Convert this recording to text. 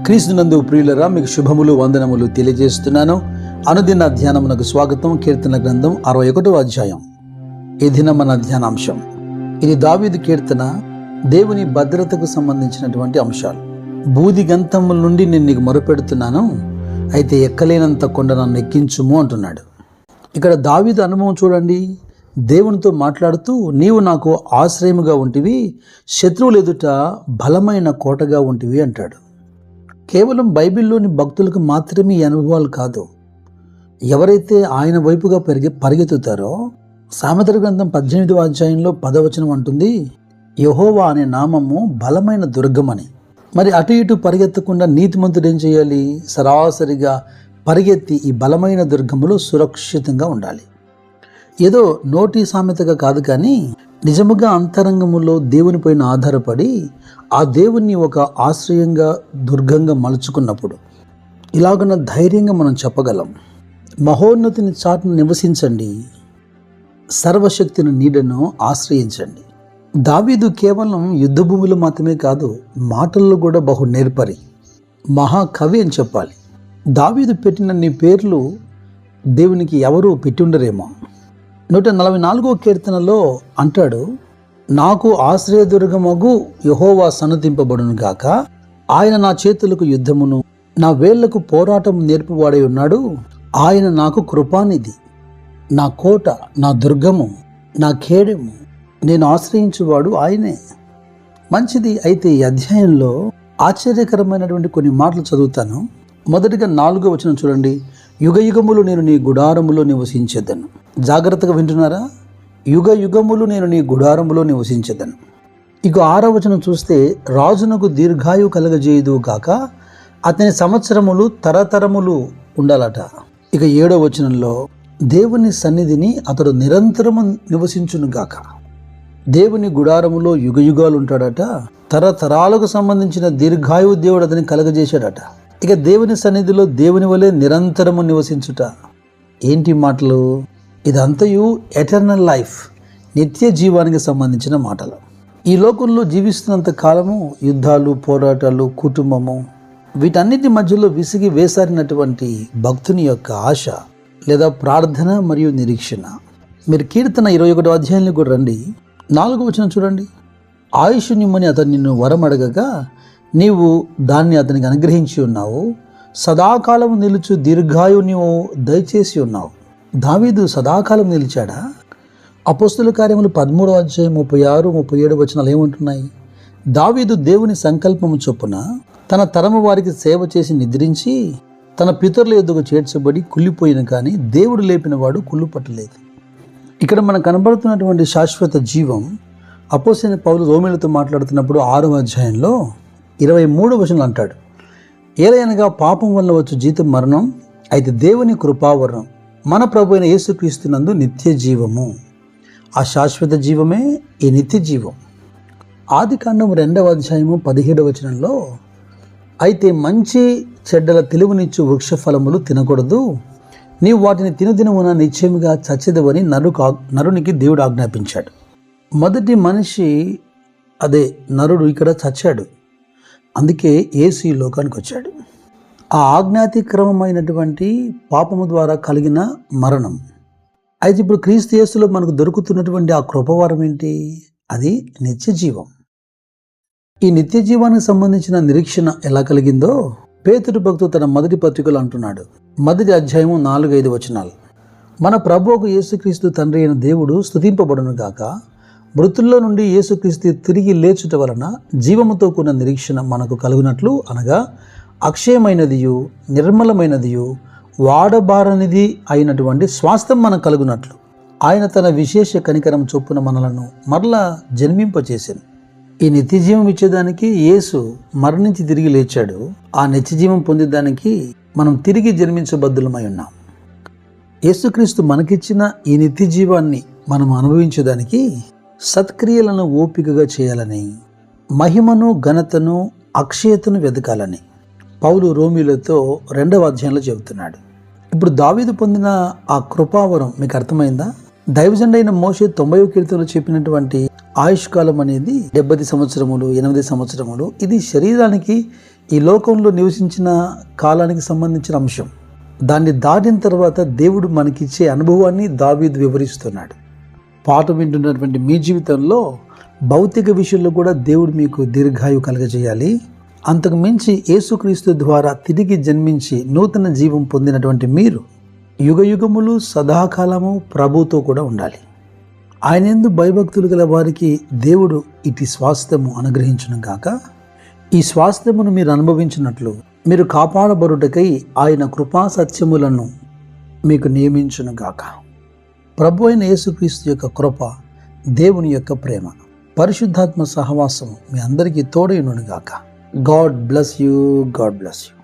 క్రీస్తునందు ప్రియులరా, మీకు శుభములు వందనములు తెలియజేస్తున్నాను. అనుదిన ధ్యానమునకు స్వాగతం. కీర్తన గ్రంథం 61వ అధ్యాయం. ఈ దినం మన ధ్యానాంశం. ఇది దావీదు కీర్తన, దేవుని భద్రతకు సంబంధించినటువంటి అంశాలు. బూది గంతముల నుండి నేను నీకు మొరపెడుతున్నాను, అయితే ఎక్కలేనంత కొండ నన్ను ఎక్కించుము అంటున్నాడు. ఇక్కడ దావీదు అనుభవం చూడండి. దేవునితో మాట్లాడుతూ, నీవు నాకు ఆశ్రయముగా ఉంటివి, శత్రువులు ఎదుట బలమైన కోటగా ఉంటివి అంటాడు. కేవలం బైబిల్లోని భక్తులకు మాత్రమే ఈ అనుభవాలు కాదు. ఎవరైతే ఆయన వైపుగా పరిగెత్తుతారో, సామెతల గ్రంథం 18వ అధ్యాయంలో 10వ వచనం అంటుంది, యెహోవా అనే నామము బలమైన దుర్గమని. మరి అటు ఇటు పరిగెత్తకుండా నీతిమంతుడు ఏం చేయాలి? సరాసరిగా పరిగెత్తి ఈ బలమైన దుర్గములో సురక్షితంగా ఉండాలి. ఏదో నోటి సామెతగా కాదు, కానీ నిజముగా అంతరంగములో దేవునిపైన ఆధారపడి ఆ దేవుణ్ణి ఒక ఆశ్రయంగా, దుర్గంగా మలుచుకున్నప్పుడు ఇలాగున్న ధైర్యంగా మనం చెప్పగలం. మహోన్నతిని చాటును నివసించండి, సర్వశక్తిని నీడను ఆశ్రయించండి. దావీదు కేవలం యుద్ధ భూమిలో మాత్రమే కాదు, మాటల్లో కూడా బహు నేర్పరి, మహాకవి అని చెప్పాలి. దావీదు పెట్టినన్ని పేర్లు దేవునికి ఎవరూ పెట్టుండరేమో. 144వ కీర్తనలో అంటాడు, నాకు ఆశ్రయదుర్గమగు యెహోవా సన్నతింపబడును గాక. ఆయన నా చేతులకు యుద్ధమును, నా వేళ్లకు పోరాటం నేర్పువాడై ఉన్నాడు. ఆయన నాకు కృపానిధి, నా కోట, నా దుర్గము, నా ఖేడము, నేను ఆశ్రయించువాడు ఆయనే. మంచిది. అయితే ఈ అధ్యాయంలో ఆశ్చర్యకరమైనటువంటి కొన్ని మాటలు చదువుతాను. మొదటిగా 4వ వచనం చూడండి. యుగ యుగములు నేను నీ గుడారములో నివసించేదను. జాగ్రత్తగా వింటున్నారా? యుగ యుగములు నేను నీ గుడారములో నివసించేదను. ఇక 6వ వచనం చూస్తే, రాజునకు దీర్ఘాయు కలగజేయుదు గాక, అతని సంవత్సరములు తరతరములు ఉండాలట. ఇక 7వ వచనంలో, దేవుని సన్నిధిని అతడు నిరంతరము నివసించును గాక. దేవుని గుడారములో యుగ యుగాలు ఉంటాడట. తరతరాలకు సంబంధించిన దీర్ఘాయువు దేవుడు అతని కలగజేశాడట. ఇక దేవుని సన్నిధిలో దేవుని వలె నిరంతరము నివసించుట. ఏంటి మాటలు? ఇదంతయు ఎటర్నల్ లైఫ్, నిత్య జీవానికి సంబంధించిన మాటలు. ఈ లోకంలో జీవిస్తున్నంత కాలము యుద్ధాలు, పోరాటాలు, కుటుంబము, వీటన్నిటి మధ్యలో విసిగి వేసారినటువంటి భక్తుని యొక్క ఆశ లేదా ప్రార్థన మరియు నిరీక్షణ. మీరు కీర్తన 21వ అధ్యాయంలో కూడా రండి. 4వ వచనం చూడండి. ఆయుష్ నిమ్మని అతను నిన్ను వరమడగగా నీవు దాన్ని అతనికి అనుగ్రహించి ఉన్నావు. సదాకాలం నిలుచు దీర్ఘాయు నీవు దయచేసి ఉన్నావు. దావీదు సదాకాలం నిలిచాడా? అపోస్తుల కార్యములు 13వ అధ్యాయం 36, 37 వచనాలు ఏమంటున్నాయి? దావీదు దేవుని సంకల్పము చొప్పున తన తరము వారికి సేవ చేసి నిద్రించి తన పితరుల ఎద్దుకు చేర్చబడి కుళ్ళిపోయిన, కానీ దేవుడు లేపిన వాడు కుళ్ళు పట్టలేదు. ఇక్కడ మనకు కనబడుతున్నటువంటి శాశ్వత జీవం అపోస్తలుడైన పౌలు రోమీయులతో మాట్లాడుతున్నప్పుడు 6వ అధ్యాయంలో 23వ వచనం అంటాడు, ఏలయనగా పాపం వల్ల వచ్చు జీతం మరణం, అయితే దేవుని కృపావరం మన ప్రభు అయిన యేసుక్రీస్తునందు నిత్య జీవము. ఆ శాశ్వత జీవమే ఈ నిత్య జీవం. ఆదికాండం 2వ అధ్యాయము 17వ వచనంలో, అయితే మంచి చెడ్డల తెలివినిచ్చు వృక్ష ఫలములు తినకూడదు, నీవు వాటిని తినదినమున నిశ్చయముగా చచ్చెదవని నరునికి దేవుడు ఆజ్ఞాపించాడు. మొదటి మనిషి, అదే నరుడు, ఇక్కడ చచ్చాడు. అందుకే యేసు ఈ లోకానికి వచ్చాడు. ఆ ఆజ్ఞాతిక్రమమైనటువంటి పాపము ద్వారా కలిగిన మరణం. అయితే ఇప్పుడు క్రీస్తు యేసులో మనకు దొరుకుతున్నటువంటి ఆ కృపవరం ఏంటి? అది నిత్య జీవం. ఈ నిత్య జీవానికి సంబంధించిన నిరీక్షణ ఎలా కలిగిందో పేతురు భక్తుడు తన మొదటి పత్రికలో అంటున్నాడు. మొదటి అధ్యాయము 4-5 వచనాలు. మన ప్రభువుకు యేసుక్రీస్తు తండ్రి అయిన దేవుడు స్తుతింపబడును గాక. మృతుల్లో నుండి యేసుక్రీస్తు తిరిగి లేచుట వలన జీవముతో కూడిన నిరీక్షణ మనకు కలుగునట్లు, అనగా అక్షయమైనదియు నిర్మలమైనదియు వాడబారనిది అయినటువంటి స్వాస్థ్యం మనకు కలుగునట్లు ఆయన తన విశేష కనికరం చొప్పున మనలను మరలా జన్మింపచేసాను. ఈ నిత్యజీవం ఇచ్చేదానికి యేసు మరణించి తిరిగి లేచాడు. ఆ నిత్యజీవం పొందేదానికి మనం తిరిగి జన్మించబద్దులమై ఉన్నాం. యేసుక్రీస్తు మనకిచ్చిన ఈ నిత్యజీవాన్ని మనం అనుభవించేదానికి సత్క్రియలను ఓపికగా చేయాలని, మహిమను, ఘనతను, అక్షయతను వెతకాలని పౌలు రోమీయులతో 2వ అధ్యాయంలో చెబుతున్నాడు. ఇప్పుడు దావీదు పొందిన ఆ కృపావరం మీకు అర్థమైందా? దైవజనుడైన మోషే 90వ కీర్తనలో చెప్పినటువంటి ఆయుష్కాలం అనేది 70 సంవత్సరములు, 8 సంవత్సరములు. ఇది శరీరానికి ఈ లోకంలో నివసించిన కాలానికి సంబంధించిన అంశం. దాన్ని దాటిన తర్వాత దేవుడు మనకిచ్చే అనుభవాన్ని దావీదు వివరిస్తున్నాడు. పాఠం వింటున్నటువంటి మీ జీవితంలో భౌతిక విషయంలో కూడా దేవుడు మీకు దీర్ఘాయు కలగజేయాలి. అంతకు మించి యేసుక్రీస్తు ద్వారా తిరిగి జన్మించి నూతన జీవం పొందినటువంటి మీరు యుగయుగములు సదాకాలము ప్రభుతో కూడా ఉండాలి. ఆయన యందు భయభక్తులు గల వారికి దేవుడు ఇటు స్వాస్థ్యము అనుగ్రహించును గాక. ఈ స్వాస్థ్యమును మీరు అనుభవించినట్లు మీరు కాపాడబడుటకై ఆయన కృపా సత్యములను మీకు నియమించును గాక. ప్రభు అయిన యేసుక్రీస్తు యొక్క కృప, దేవుని యొక్క ప్రేమ, పరిశుద్ధాత్మ సహవాసము మీ అందరికీ తోడైనను గాక. God bless you. God bless you.